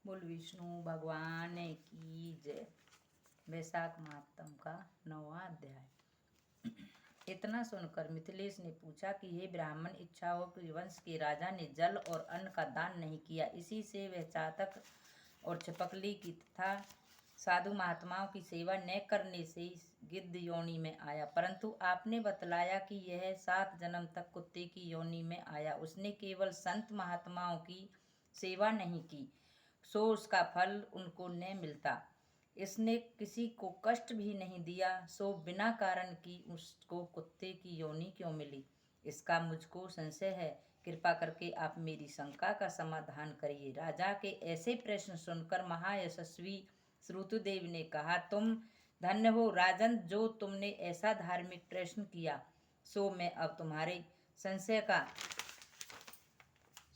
बोल विष्णु भगवान की जय। वैशाख मातम का 9वां अध्याय। इतना सुनकर मिथिलेश ने पूछा कि हे ब्राह्मण, इच्छाओं के वंश के राजा ने जल और अन्न का दान नहीं किया, इसी से वह चातक और छिपकली की तथा साधु महात्माओं की सेवा न करने से गिद्ध योनि में आया। परंतु आपने बतलाया कि यह 7 जन्म तक कुत्ते की योनि में आया। उसने केवल संत महात्माओं की सेवा नहीं की, सो उसका फल उनको न मिलता। इसने किसी को कष्ट भी नहीं दिया, सो बिना कारण की उसको कुत्ते की योनि क्यों मिली, इसका मुझको संशय है। कृपा करके आप मेरी शंका का समाधान करिए। राजा के ऐसे प्रश्न सुनकर महायशस्वी श्रुतदेव ने कहा, तुम धन्य हो राजन, जो तुमने ऐसा धार्मिक प्रश्न किया। सो मैं अब तुम्हारे संशय का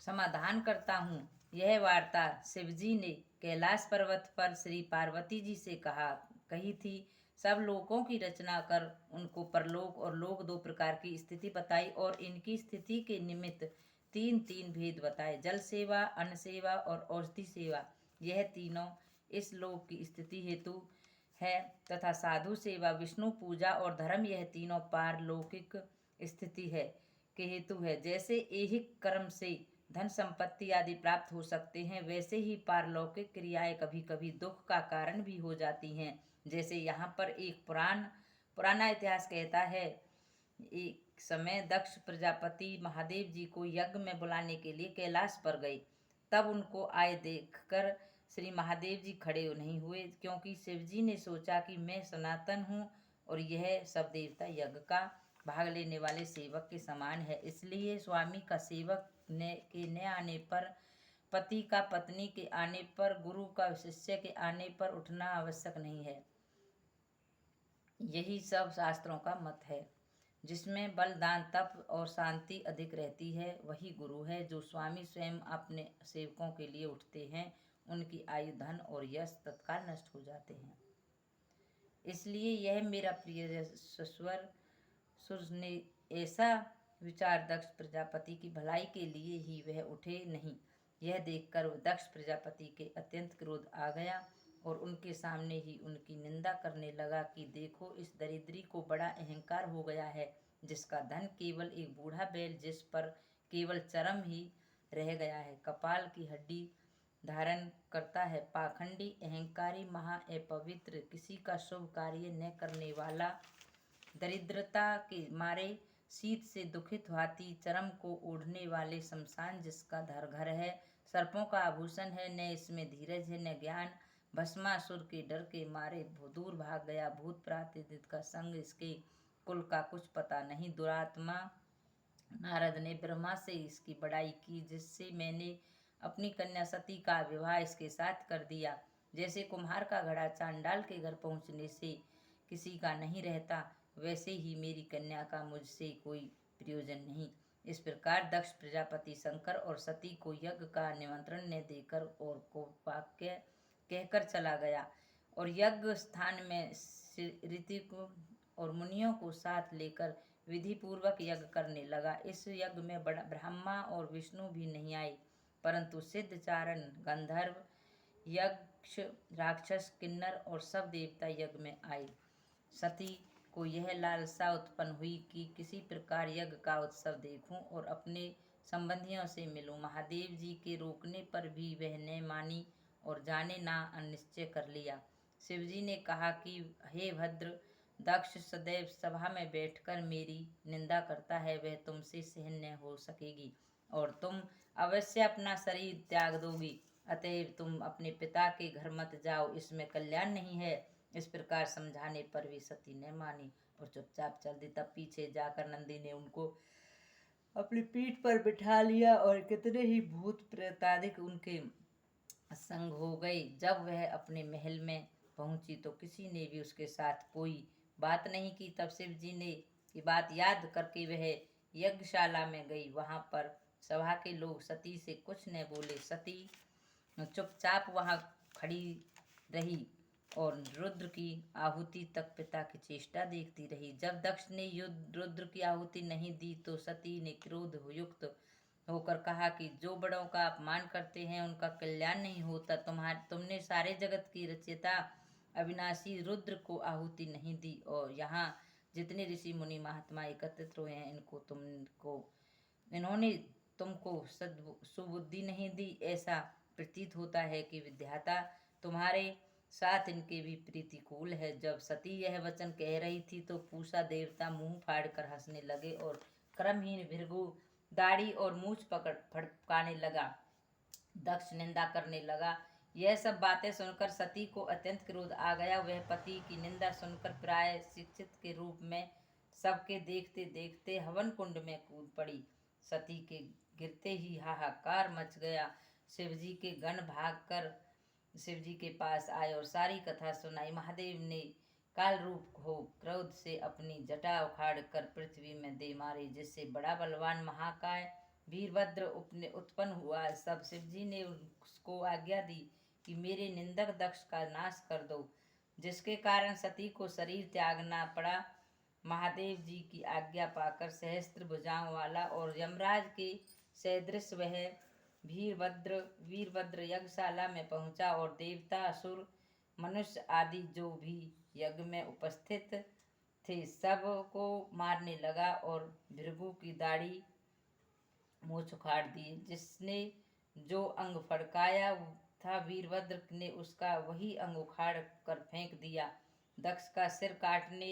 समाधान करता हूँ। यह वार्ता शिवजी ने कैलाश पर्वत पर श्री पार्वती जी से कही थी। सब लोकों की रचना कर उनको परलोक और लोक 2 प्रकार की स्थिति बताई और इनकी स्थिति के निमित्त 3 भेद बताए। जल सेवा, अन्न सेवा और औषधि सेवा, यह तीनों इस लोक की स्थिति हेतु है, तथा साधु सेवा, विष्णु पूजा और धर्म, यह तीनों पारलौकिक स्थिति है के हेतु है। जैसे ऐहिक कर्म से धन संपत्ति आदि प्राप्त हो सकते हैं, वैसे ही पारलौकिक क्रियाएं कभी कभी दुख का कारण भी हो जाती हैं। जैसे यहाँ पर एक पुराना इतिहास कहता है, एक समय दक्ष प्रजापति महादेव जी को यज्ञ में बुलाने के लिए कैलाश पर गए। तब उनको आए देखकर श्री महादेव जी खड़े नहीं हुए, क्योंकि शिवजी ने सोचा कि मैं सनातन हूँ और यह सब देवता यज्ञ का भाग लेने वाले सेवक के समान है। इसलिए स्वामी का सेवक के न आने पर, पति का पत्नी के आने पर, गुरु का शिष्य के आने पर उठना आवश्यक नहीं है। यही सब शास्त्रों का मत है। जिसमें बल, दान, तप और शांति अधिक रहती है, वही गुरु है। जो स्वामी स्वयं अपने सेवकों के लिए उठते हैं, उनकी आयु, धन और यश तत्काल नष्ट हो जाते हैं। इसलिए यह मेरा प्रिय सस्वर सूर्य ने ऐसा विचार दक्ष प्रजापति की भलाई के लिए ही वह उठे नहीं। यह देखकर दक्ष प्रजापति के अत्यंत क्रोध आ गया और उनके सामने ही उनकी निंदा करने लगा कि देखो, इस दरिद्री को बड़ा अहंकार हो गया है, जिसका धन केवल एक बूढ़ा बैल जिस पर केवल चर्म ही रह गया है, कपाल की हड्डी धारण करता है, पाखंडी, अहंकारी, महा अपवित्र, किसी का शुभ कार्य न करने वाला, दरिद्रता के मारे शीत से दुखित हाथी, चरम को ओढ़ने वाले शमशान जिसका घर है, सर्पों का आभूषण है, न इसमें धीरज है न ज्ञान, भस्मासुर के डर के मारे दूर भाग गया, भूत प्रातिनिधिक का संग, इसके कुल का कुछ पता नहीं। दुरात्मा नारद ने ब्रह्मा से इसकी बड़ाई की, जिससे मैंने अपनी कन्या सती का विवाह इसके साथ कर दिया। जैसे कुम्हार का घड़ा चांडाल के घर पहुँचने से किसी का नहीं रहता, वैसे ही मेरी कन्या का मुझसे कोई प्रयोजन नहीं। इस प्रकार दक्ष प्रजापति शंकर और सती को यज्ञ का निमंत्रण न देकर और को वाक्य कहकर चला गया और यज्ञ स्थान में ऋतिक और मुनियों को साथ लेकर विधि पूर्वक यज्ञ करने लगा। इस यज्ञ में ब्रह्मा और विष्णु भी नहीं आए, परंतु सिद्ध, चारण, गंधर्व, यक्ष, राक्षस, किन्नर और सब देवता यज्ञ में आए। सती को यह लालसा उत्पन्न हुई कि किसी प्रकार यज्ञ का उत्सव देखूं और अपने संबंधियों से मिलूं। महादेव जी के रोकने पर भी वह न मानी और जाने ना अनिश्चय कर लिया। शिवजी ने कहा कि हे भद्र, दक्ष सदैव सभा में बैठकर मेरी निंदा करता है, वह तुमसे सहन न हो सकेगी और तुम अवश्य अपना शरीर त्याग दोगी। अतएव तुम अपने पिता के घर मत जाओ, इसमें कल्याण नहीं है। इस प्रकार समझाने पर भी सती ने मानी और चुपचाप चल दी। तब पीछे जाकर नंदी ने उनको अपनी पीठ पर बिठा लिया और कितने ही भूत प्रेतादिक उनके संग हो गए। जब वह अपने महल में पहुंची तो किसी ने भी उसके साथ कोई बात नहीं की। तब शिव जी ने की बात याद करके वह यज्ञशाला में गई। वहां पर सभा के लोग सती से कुछ न बोले। सती चुपचाप वहां खड़ी रही और रुद्र की आहुति तक पिता की चेष्टा देखती रही। जब दक्ष ने रुद्र की आहुति नहीं दी तो सती ने क्रोध युक्त होकर कहा कि जो बड़ों का अपमान करते हैं उनका कल्याण नहीं होता। तुमने सारे जगत की रचयिता अविनाशी रुद्र को आहुति नहीं दी, और यहाँ जितने ऋषि मुनि महात्मा एकत्रित हुए हैं इन्होंने तुमको सुबुद्धि नहीं दी। ऐसा प्रतीत होता है कि विधाता तुम्हारे साथ इनके भी प्रीतिकूल है। जब सती यह वचन कह रही थी तो पूषा देवता मुंह फाड़कर हंसने लगे और क्रमहीन भृगु दाढ़ी और मूछ पकड़ फड़काने लगा। दक्ष निंदा करने लगा। यह सब बातें सुनकर सती को अत्यंत क्रोध आ गया। वह पति की निंदा सुनकर प्राय शिक्षित के रूप में सबके देखते देखते हवन कुंड में कूद पड़ी। सती के गिरते ही हाहाकार मच गया। शिवजी के गण भागकर शिवजी के पास आए और सारी कथा सुनाई। महादेव ने काल रूप हो क्रोध से अपनी जटा उखाड़ कर पृथ्वी में दे मारी, जिससे बड़ा बलवान महाकाय वीरभद्र उत्पन्न हुआ। सब शिवजी ने उसको आज्ञा दी कि मेरे निंदक दक्ष का नाश कर दो, जिसके कारण सती को शरीर त्यागना पड़ा। महादेव जी की आज्ञा पाकर सहस्त्र भुजाओं वाला और यमराज के सदृश वह वीरभद्र यज्ञशाला में पहुंचा और देवता असुर मनुष्य आदि जो भी यज्ञ में उपस्थित थे सबको मारने लगा और भृगु की दाढ़ी मूछ उखाड़ दी। जिसने जो अंग फड़काया था वीरभद्र ने उसका वही अंग उखाड़ कर फेंक दिया। दक्ष का सिर काटने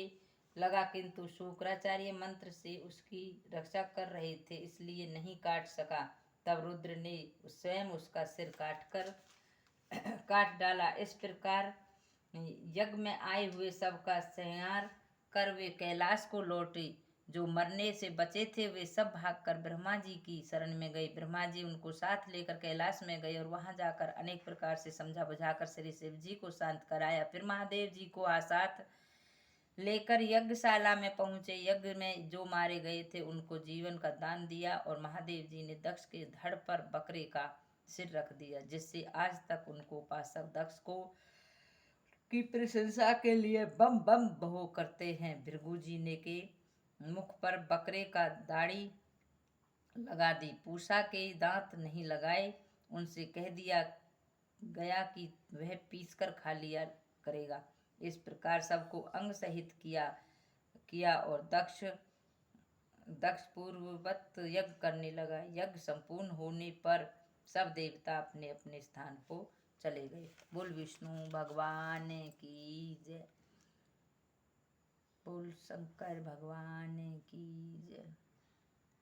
लगा, किंतु शुक्राचार्य मंत्र से उसकी रक्षा कर रहे थे इसलिए नहीं काट सका। तब रुद्र ने स्वयं उसका सिर काट डाला। इस प्रकार यज्ञ में आए हुए सबका संहार कर वे कैलाश को लौटे। जो मरने से बचे थे वे सब भागकर ब्रह्मा जी की शरण में गए। ब्रह्मा जी उनको साथ लेकर कैलाश में गए और वहां जाकर अनेक प्रकार से समझा बुझाकर श्री शिव जी को शांत कराया। फिर महादेव जी को साथ लेकर यज्ञशाला में पहुंचे। यज्ञ में जो मारे गए थे उनको जीवन का दान दिया और महादेव जी ने दक्ष के धड़ पर बकरे का सिर रख दिया, जिससे आज तक उनको उपासक दक्ष को की प्रशंसा के लिए बम बम बहो करते हैं। भृगु जी ने के मुख पर बकरे का दाढ़ी लगा दी। पूषा के दांत नहीं लगाए। उनसे कह दिया गया कि वह पीस कर खा लिया करेगा। इस प्रकार सबको अंग सहित किया और दक्ष पूर्ववत यज्ञ करने लगा। यज्ञ संपूर्ण होने पर सब देवता अपने अपने स्थान को चले गए। बोल विष्णु भगवान की जय। बोल शंकर भगवान की जय।